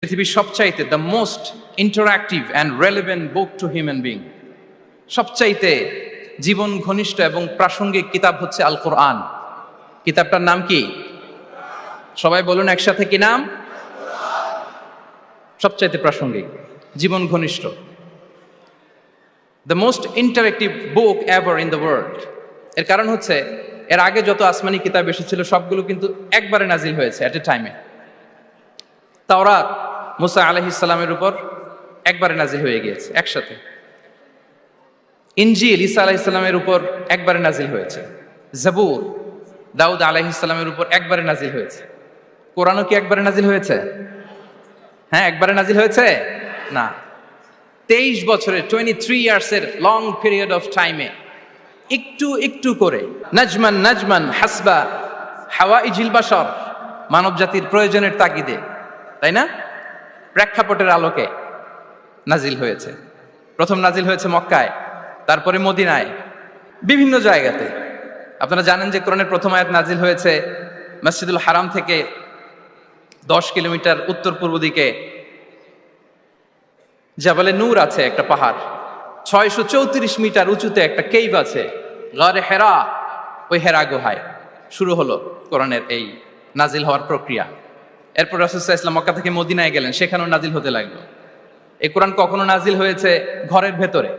পৃথিবীর সবচাইতে the most interactive and relevant book to human being, সবচাইতে জীবন ঘনিষ্ঠ এবং প্রাসঙ্গিক কিতাব হচ্ছে আল কোরআন। কিতাবটার নাম কি? সবাই বলুন একসাথে, কি নাম? সবচাইতে প্রাসঙ্গিক, জীবন ঘনিষ্ঠ, the most interactive book ever in the world. এর কারণ হচ্ছে এর আগে যত আসমানি কিতাব এসেছিল সবগুলো কিন্তু একবারে নাজিল হয়েছে এট এ টাইমে। তাওরাত মুসা আলাইহিস সালামের উপর একবারে নাজিল হয়ে গিয়েছে একসাথে। ইনজিল ঈসা আলাইহিস সালামের উপর একবারে নাজিল হয়েছে। জাবুর দাউদ আলাইহিস সালামের উপর একবারে নাজিল হয়েছে। কোরআনও কি একবারে নাজিল হয়েছে? হ্যাঁ, একবারে নাজিল হয়েছে না, 23 বছরের 23 ইয়ার্সের লং পিরিয়ড অফ টাইমে একটু একটু করে নাজমান নাজমান হাসবা হাওয়াইজিল বাশার, মানব জাতির প্রয়োজনের তাগিদে, তাই না, প্রেক্ষাপটের আলোকে নাজিল হয়েছে। প্রথম নাজিল হয়েছে মক্কায়, তারপরে মদিনায়, বিভিন্ন জায়গাতে। আপনারা জানেন যে কোরআনের প্রথম আয়াত নাজিল হয়েছে মসজিদুল হারাম থেকে 10 কিলোমিটার উত্তর পূর্ব দিকে জাবালে নূর আছে, একটা পাহাড়, 634 মিটার উঁচুতে একটা কেইভ আছে, গারে হেরা। ওই হেরা গুহায় শুরু হলো কোরআনের এই নাজিল হওয়ার প্রক্রিয়া। এরপর রাসূল সাল্লাল্লাহু আলাইহি ওয়াসাল্লাম মক্কা থেকে মদিনায় গেলেন, সেখানেও নাজিল হতে লাগলো। এই কোরআন কখনো নাজিল হয়েছে ঘরের ভেতরে,